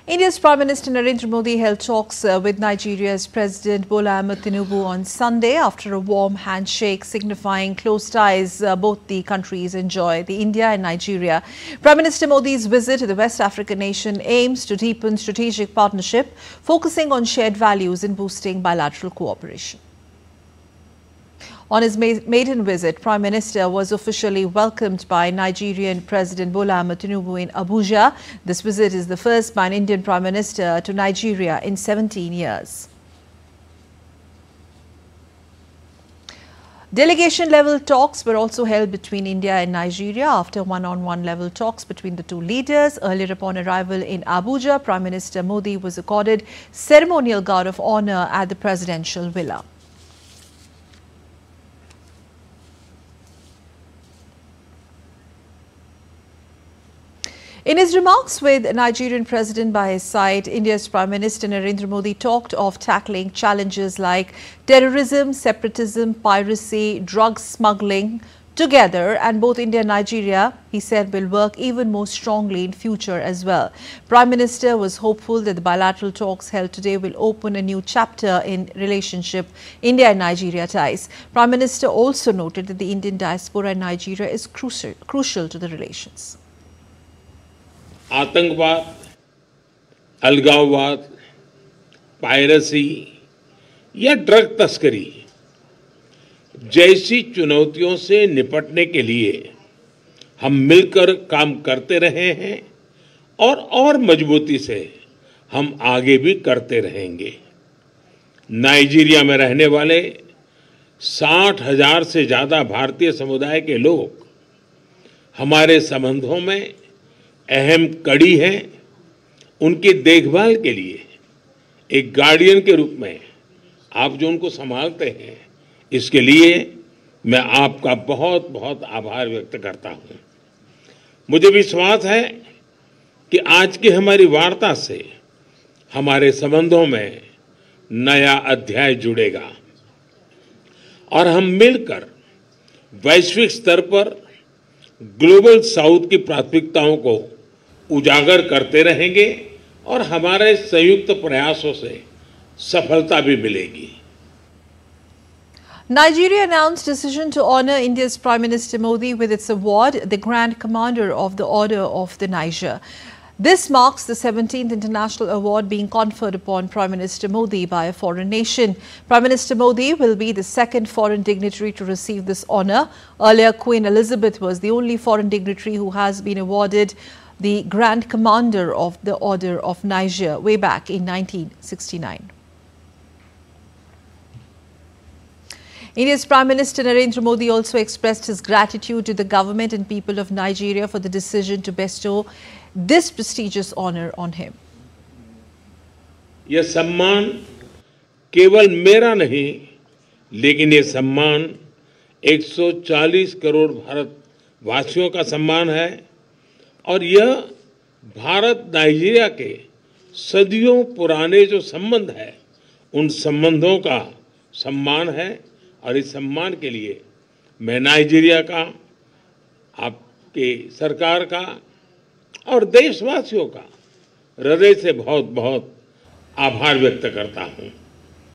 India's Prime Minister Narendra Modi held talks with Nigeria's President Bola Ahmed Tinubu on Sunday after a warm handshake signifying close ties both the countries enjoy. The India and Nigeria. Prime Minister Modi's visit to the West African nation aims to deepen strategic partnership, focusing on shared values and boosting bilateral cooperation. On his maiden visit, Prime Minister was officially welcomed by Nigerian President Bola Ahmed Tinubu in Abuja. This visit is the first by an Indian Prime Minister to Nigeria in 17 years. Delegation-level talks were also held between India and Nigeria after one-on-one level talks between the two leaders. Earlier upon arrival in Abuja, Prime Minister Modi was accorded ceremonial guard of honor at the presidential villa. In his remarks with Nigerian President by his side, India's Prime Minister Narendra Modi talked of tackling challenges like terrorism, separatism, piracy, drug smuggling together, and both India and Nigeria, he said, will work even more strongly in future as well. Prime Minister was hopeful that the bilateral talks held today will open a new chapter in relationship India and Nigeria ties. Prime Minister also noted that the Indian diaspora in Nigeria is crucial to the relations. आतंकवाद, अलगाववाद, piracy या drug तस्करी जैसी चुनौतियों से निपटने के लिए हम मिलकर काम करते रहे हैं और मजबूती से हम आगे भी करते रहेंगे। नाइजीरिया में रहने वाले 60,000 से ज्यादा भारतीय समुदाय के लोग हमारे संबंधों में अहम कड़ी है। उनकी देखभाल के लिए एक गार्डियन के रूप में आप जो उनको संभालते हैं, इसके लिए मैं आपका बहुत बहुत आभार व्यक्त करता हूं। मुझे विश्वास है कि आज की हमारी वार्ता से हमारे संबंधों में नया अध्याय जुड़ेगा और हम मिलकर वैश्विक स्तर पर ग्लोबल साउथ की प्राथमिकताओं को उजागर करते रहेंगे और हमारे संयुक्त प्रयासों से सफलता भी मिलेगी। Nigeria announced decision to honor India's Prime Minister Modi with its award, the Grand Commander of the Order of the Niger. This marks the 17th international award being conferred upon Prime Minister Modi by a foreign nation. Prime Minister Modi will be the second foreign dignitary to receive this honor. Earlier, Queen Elizabeth was the only foreign dignitary who has been awarded the Grand Commander of the Order of Niger way back in 1969. India's Prime Minister Narendra Modi also expressed his gratitude to the government and people of Nigeria for the decision to bestow this prestigious honor on him. यह सम्मान केवल मेरा नहीं, लेकिन यह सम्मान 140 करोड़ भारतवासियों का सम्मान है और यह भारत नाइजीरिया के सदियों पुराने जो संबंध है, उन संबंधों का सम्मान है और इस सम्मान के लिए मैं नाइजीरिया का, आपके सरकार का और देशवासियों का हृदय से बहुत बहुत आभार व्यक्त करता हूं।